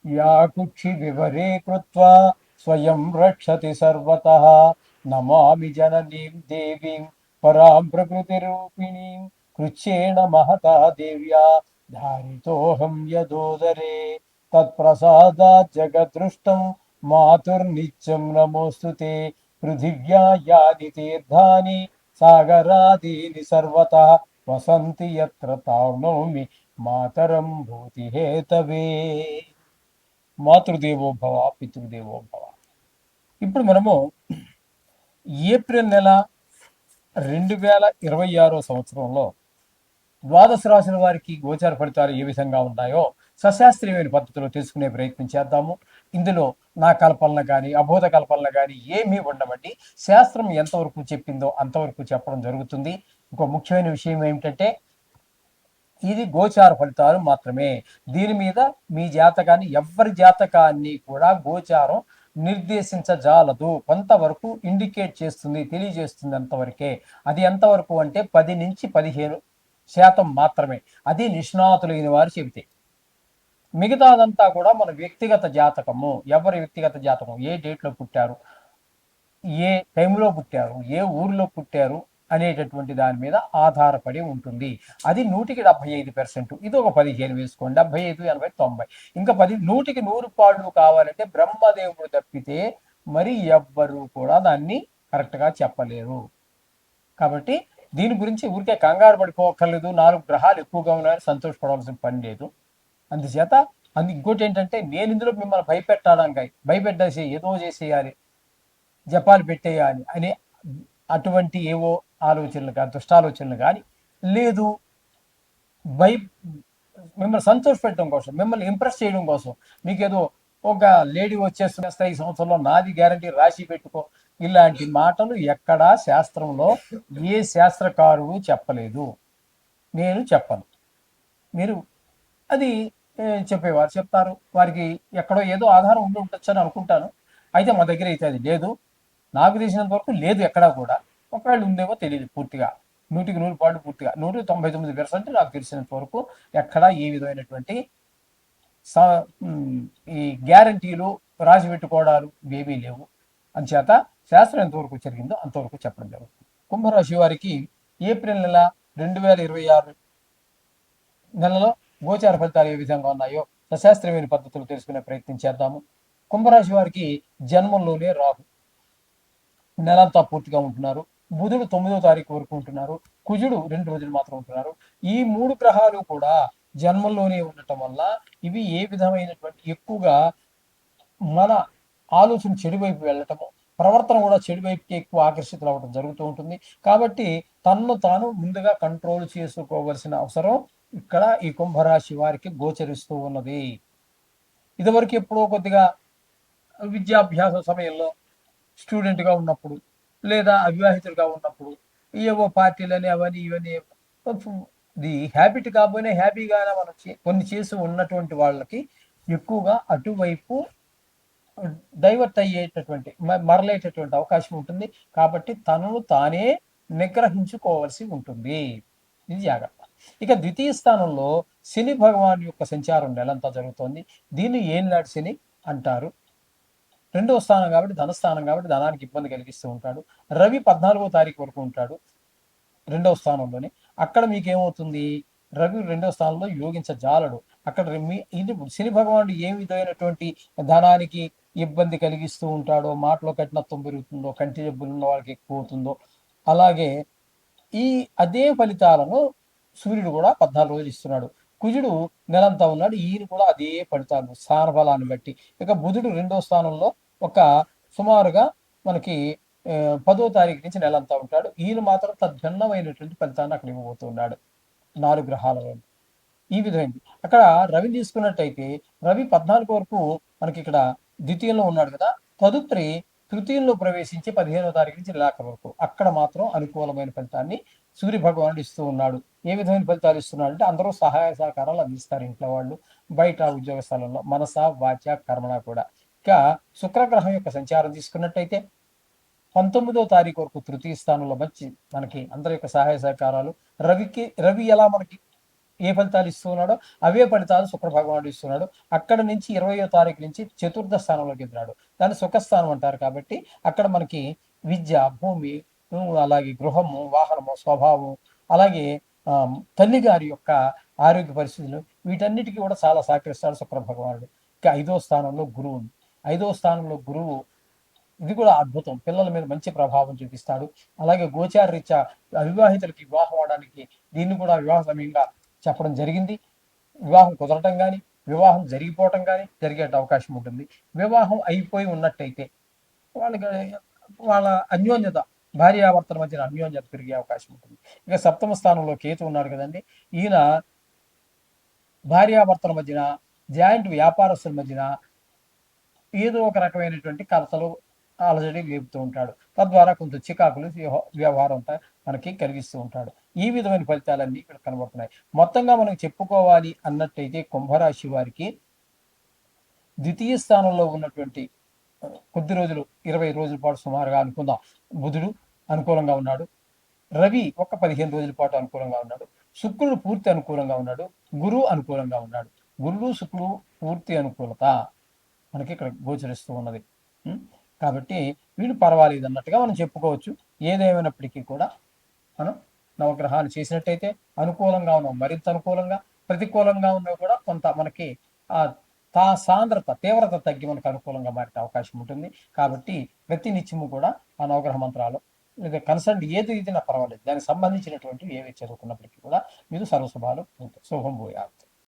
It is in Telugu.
या कुक्षि विवरे कृत्वा स्वयं रक्षति सर्वतः। नमामि जननीं देवीं परां प्रकृतिरूपिणीं कृच्छ्रेण महता देव्या धारितोऽहं यदोदरे। तत्प्रसादात् जगदृष्टं मातुर्नित्यं नमोऽस्तु ते। पृथिव्या यानि तीर्थानि सागरादीनि सर्वतः वसन्ति यत्र तां मातरं भूतिहेतवे। మాతృదేవో భవ పితృదేవో భవ. ఇప్పుడు మనము ఏప్రిల్ నెల 2026 సంవత్సరంలో ద్వాదశ రాశుల వారికి గోచార ఫలితాలు ఏ విధంగా ఉన్నాయో సశాస్త్రీయమైన పద్ధతిలో తెలుసుకునే ప్రయత్నం చేద్దాము. ఇందులో నా కల్పనలు కానీ అబోధ కల్పనలు కానీ ఏమీ ఉండవండి. శాస్త్రం ఎంతవరకు చెప్పిందో అంతవరకు చెప్పడం జరుగుతుంది. ఇంకో ముఖ్యమైన విషయం ఏమిటంటే ఇది గోచార ఫలితాలు మాత్రమే. దీని మీద మీ జాతకాన్ని ఎవరి జాతకాన్ని కూడా గోచారం నిర్దేశించజాలదు. కొంతవరకు ఇండికేట్ చేస్తుంది, తెలియజేస్తుంది అంతవరకే. అది ఎంతవరకు అంటే 10 నుంచి 15% మాత్రమే. అది నిష్ణాతులైన వారు చెబితే. మిగతాదంతా కూడా మన వ్యక్తిగత జాతకము. ఎవరి వ్యక్తిగత జాతకం, ఏ డేట్లో పుట్టారు, ఏ టైంలో పుట్టారు, ఏ ఊరిలో పుట్టారు అనేటటువంటి దాని మీద ఆధారపడి ఉంటుంది. అది 100%. ఇది ఒక 15 వేసుకోండి. 75, 80, 90. ఇంకా 100కి 100 పాళ్ళు కావాలంటే బ్రహ్మదేవుడు తప్పితే మరి ఎవ్వరు కూడా దాన్ని కరెక్ట్గా చెప్పలేరు. కాబట్టి దీని గురించి ఊరికే కంగారు పడిపోక్కర్లేదు. 4 గ్రహాలు ఎక్కువగా ఉన్నాయని సంతోషపడవలసిన పని లేదు. అందుచేత ఇంకోటి ఏంటంటే, నేను ఇందులో మిమ్మల్ని భయపెట్టడానికి భయపెట్టేసి ఏదో చేసేయాలి, జపాలు పెట్టేయాలి అని అటువంటి ఏవో ఆలోచనలు కానీ దుష్టాలోచనలు కానీ లేదు. భయ మిమ్మల్ని సంతోష పెట్టడం కోసం, మిమ్మల్ని ఇంప్రెస్ చేయడం కోసం, మీకేదో ఒక లేడీ వచ్చేస్తున్నా ఈ సంవత్సరంలో నాది గ్యారంటీ రాసి పెట్టుకో, ఇలాంటి మాటలు ఎక్కడా శాస్త్రంలో ఏ శాస్త్రకారుడు చెప్పలేదు. నేను చెప్పను. మీరు అది చెప్పేవారు చెప్తారు. వారికి ఎక్కడో ఏదో ఆధారం ఉండి ఉండొచ్చు అని అనుకుంటాను. అయితే మా దగ్గర అయితే అది లేదు. నాకు తెలిసినంత వరకు లేదు ఎక్కడా కూడా. ఒకవేళ ఉందేమో తెలియదు పూర్తిగా. 100కి 100 పాళ్ళు పూర్తిగా 199% నాకు తెలిసినంత వరకు ఎక్కడా ఏ విధమైనటువంటి ఈ గ్యారంటీలు రాసి పెట్టుకోవడాలు ఏమీ లేవు. అంచేత శాస్త్రం ఎంతవరకు జరిగిందో అంతవరకు చెప్పడం జరుగుతుంది. కుంభరాశి వారికి ఏప్రిల్ నెల 2026 నెలలో గోచార ఫలితాలు ఏ విధంగా ఉన్నాయో సశాస్త్రీయమైన పద్ధతులు తెలుసుకునే ప్రయత్నం చేద్దాము. కుంభరాశి వారికి జన్మంలోనే రాహు నెలంతా పూర్తిగా ఉంటున్నారు. బుధుడు 9వ తారీఖు వరకు ఉంటున్నారు. కుజుడు 2 రోజులు మాత్రం ఉంటున్నారు. ఈ 3 గ్రహాలు కూడా జన్మంలోనే ఉండటం వల్ల ఇవి ఏ విధమైనటువంటి ఎక్కువగా మన ఆలోచన చెడు వైపు వెళ్ళటము, ప్రవర్తన కూడా చెడు వైపుకి ఎక్కువ ఆకర్షితులు అవ్వడం జరుగుతూ ఉంటుంది. కాబట్టి తనను తాను ముందుగా కంట్రోల్ చేసుకోవలసిన అవసరం ఇక్కడ ఈ కుంభరాశి వారికి గోచరిస్తూ ఉన్నది. ఇదివరకు ఎప్పుడో కొద్దిగా విద్యాభ్యాస సమయంలో స్టూడెంట్గా ఉన్నప్పుడు లేదా అవివాహితులుగా ఉన్నప్పుడు ఏవో పార్టీలని అవన్నీ ఇవన్నీ ఇది హ్యాబిట్ కాకపోయినా హ్యాపీగానే మనం కొన్ని చేసి ఉన్నటువంటి వాళ్ళకి ఎక్కువగా అటువైపు డైవర్ట్ అయ్యేటటువంటి మరలేటటువంటి అవకాశం ఉంటుంది. కాబట్టి తనను తానే నిగ్రహించుకోవాల్సి ఉంటుంది. ఇది జాగ్రత్త. ఇక ద్వితీయ స్థానంలో శని భగవాన్ యొక్క సంచారం నెలంతా జరుగుతోంది. దీన్ని ఏలినాటి శని అంటారు. 2వ స్థానం కాబట్టి ధనస్థానం కాబట్టి ధనానికి ఇబ్బంది కలిగిస్తూ ఉంటాడు. రవి 14వ తారీఖు వరకు ఉంటాడు 2వ స్థానంలోనే. అక్కడ మీకేమవుతుంది, రవి 2వ స్థానంలో యోగించజాలడు. అక్కడ ఇది శని భగవానుడు ఏ విధమైనటువంటి ధనానికి ఇబ్బంది కలిగిస్తూ ఉంటాడో, మాటలో కఠినత్వం పెరుగుతుందో, కంటి జబ్బులు ఉన్న వాళ్ళకి ఎక్కువ అవుతుందో, అలాగే అదే ఫలితాలను సూర్యుడు కూడా 14 రోజులు ఇస్తున్నాడు. కుజుడు నెలంతా ఉన్నాడు. ఈయన కూడా అదే ఫలితాలు స్థానబలాన్ని బట్టి. ఇక బుధుడు 2వ స్థానంలో ఒక సుమారుగా మనకి 10వ తారీఖు నుంచి నెలంతా ఉంటాడు. ఈయన మాత్రం తద్భిన్నమైనటువంటి ఫలితాన్ని అక్కడ ఇవ్వబోతున్నాడు 4 గ్రహాలలో. ఈ విధమైంది. అక్కడ రవి తీసుకున్నట్టయితే రవి 14 వరకు మనకి ఇక్కడ ద్వితీయంలో ఉన్నాడు కదా. తదుపరి తృతీయంలో ప్రవేశించి 15వ తారీఖు నుంచి నెలాఖరు వరకు అక్కడ మాత్రం అనుకూలమైన ఫలితాన్ని సూర్య భగవానుడు ఇస్తూ ఉన్నాడు. ఏ విధమైన ఫలితాలు ఇస్తున్నాడు అంటే అందరూ సహాయ సహకారాలు అందిస్తారు ఇంట్లో వాళ్ళు, బయట ఉద్యోగ స్థలంలో, మనస వాచ కర్మణ కూడా. ఇక శుక్రగ్రహం యొక్క సంచారం తీసుకున్నట్టయితే 19వ తారీఖు వరకు తృతీయ స్థానంలో మంచి మనకి అందరి యొక్క సహాయ సహకారాలు. రవి ఎలా మనకి ఏ ఫలితాలు ఇస్తున్నాడో అవే ఫలితాలు శుక్ర భగవానుడు ఇస్తున్నాడు. అక్కడ నుంచి 20వ తారీఖు నుంచి చతుర్థ స్థానంలోకి వెళ్తున్నాడు. దాన్ని సుఖస్థానం అంటారు. కాబట్టి అక్కడ మనకి విద్య, భూమి, అలాగే గృహము, వాహనము, స్వభావం, అలాగే తల్లి గారి యొక్క ఆరోగ్య పరిస్థితులు, వీటన్నిటికీ కూడా చాలా సహకరిస్తాడు శుక్ర భగవానుడు. ఇక 5వ స్థానంలో గురువు ఉంది. 5వ స్థానంలో గురువు, ఇది కూడా అద్భుతం, పిల్లల మీద మంచి ప్రభావం చూపిస్తాడు. అలాగే గోచార రీత్యా అవివాహితులకి వివాహం అవడానికి దీన్ని కూడా వివాహ సమయంగా చెప్పడం జరిగింది. వివాహం కుదరటం కానీ, వివాహం జరిగిపోవటం కానీ జరిగే అవకాశం ఉంటుంది. వివాహం అయిపోయి ఉన్నట్టయితే వాళ్ళకి వాళ్ళ అన్యోన్యత, భార్యాభర్తల మధ్యన అన్యోన్యత పెరిగే అవకాశం ఉంటుంది. ఇక 7వ స్థానంలో కేతు ఉన్నాడు కదండి. ఈయన భార్యాభర్తల మధ్యన, జాయింట్ వ్యాపారస్తుల మధ్యన ఏదో ఒక రకమైనటువంటి కలతలు, అలజడి లేపుతూ ఉంటాడు. తద్వారా కొంత చికాకులు వ్యవహారం అంతా మనకి కలిగిస్తూ ఉంటాడు. ఈ విధమైన ఫలితాలన్నీ ఇక్కడ కనబడుతున్నాయి. మొత్తంగా మనం చెప్పుకోవాలి అన్నట్టయితే కుంభరాశి వారికి ద్వితీయ స్థానంలో ఉన్నటువంటి కొద్ది రోజులు, 20 రోజుల పాటు సుమారుగా అనుకుందాం, బుధుడు అనుకూలంగా ఉన్నాడు. రవి ఒక 15 రోజుల పాటు అనుకూలంగా ఉన్నాడు. శుక్రుడు పూర్తి అనుకూలంగా ఉన్నాడు. గురువు అనుకూలంగా ఉన్నాడు. గురుడు శుక్రుడు పూర్తి అనుకూలత మనకి ఇక్కడ గోచరిస్తూ ఉన్నది. కాబట్టి వీడు పర్వాలేదు అన్నట్టుగా మనం చెప్పుకోవచ్చు. ఏదేమైనప్పటికీ కూడా మనం నవగ్రహాలు చేసినట్టయితే అనుకూలంగా ఉన్నాం, మరింత అనుకూలంగా, ప్రతికూలంగా ఉన్నా కూడా కొంత మనకి సాంద్రత, తీవ్రత తగ్గి మనకు అనుకూలంగా మారే అవకాశం ఉంటుంది. కాబట్టి ప్రతి నిత్యము కూడా ఆ నవగ్రహ మంత్రాలు లేదా కన్సర్న్ ఏది ఇదినా పర్వాలేదు, దానికి సంబంధించినటువంటి ఏవి చదువుకున్నప్పటికీ కూడా మీరు సర్వశుభాలు శుభం భూయాత్.